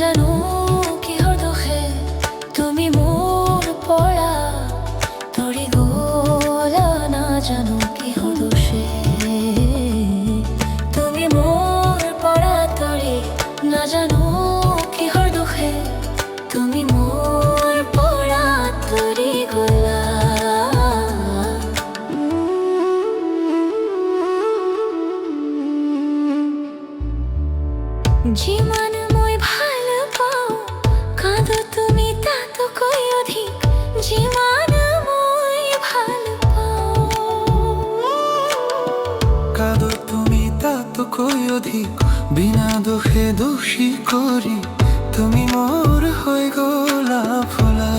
নাজানো কিহৰ দোষে তুমি মোৰ পৰা তৰি গলা, নাজানো কিহৰ দোষে তুমি মোৰ পৰা তৰি, নাজানো কিহৰ দোষে তুমি মোৰ পৰা তৰি গলা। যিমান মই ভাল পাওঁ কাঁদো তুমি তাতকৈ অধিক, যিমান মই ভাল পাওঁ কাঁদো তুমি তাতকৈ অধিক, বিনা দোষে দোষী কৰি তুমি মোৰ হৈ গলা ভোলা।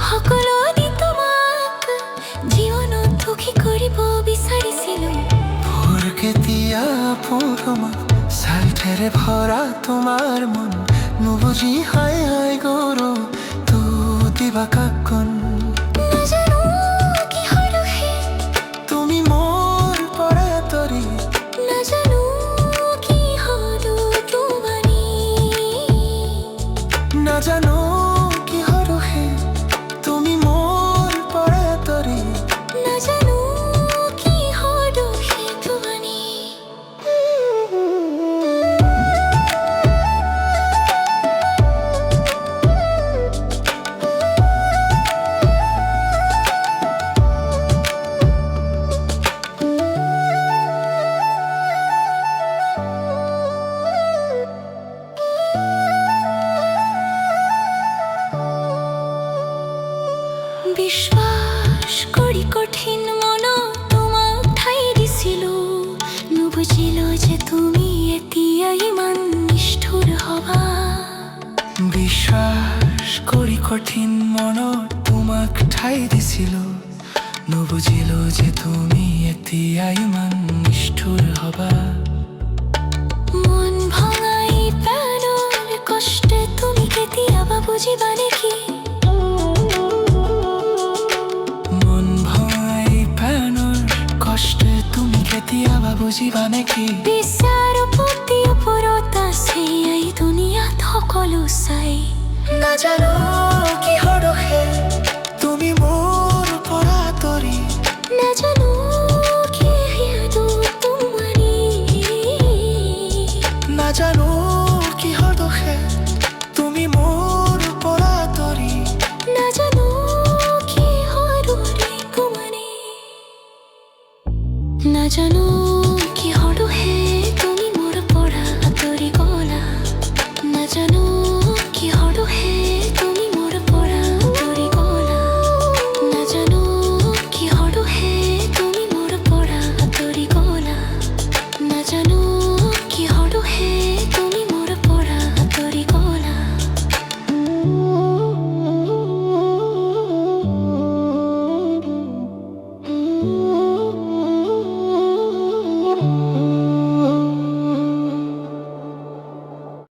সকলো দি তোমাক জীৱনত সুখী কৰিব বিচাৰিছিলো। ভোৰ কেতিয়া পৰমা স্বাৰ্থেৰে ভৰা তোমাৰ মন, নুবুজি হাই হাই গৰু তো দিবা কাকন। নাজানো কিহৰ দোষে তুমি মোৰ পৰা তৰি, নাজানো কি হলো তোমাৰি, নাজানো কিহৰ দোষে তুমি মোৰ পৰা তৰি, নাজানো কিহৰ দোষে তোমাৰি। বিশ্বাস কৰি কঠিন মনত তোমাক ঠাই দিছিলো, নুবুজিলো যে তুমি এতিয়া ইমান নিষ্ঠুৰ হবা। বিশ্বাস কৰি কঠিন মনত তোমাক ঠাই দিছিলো, নুবুজিলো যে তুমি এতিয়া ইমান নিষ্ঠুৰ হবা। মন ভঙাই প্ৰাণৰ কষ্টে তুমি কেতিয়াবা বুজিবা নেকি, কেতিয়াবা বুজিবা নেকি, বিচাৰ প্ৰতি ওপৰত আছে এই দুনিয়াত সকলো চাই। নাজানো কিহৰ দোষে তুমি মোৰ পৰা তৰি, নাজানো কি হেতু তোমাৰি, নাজানো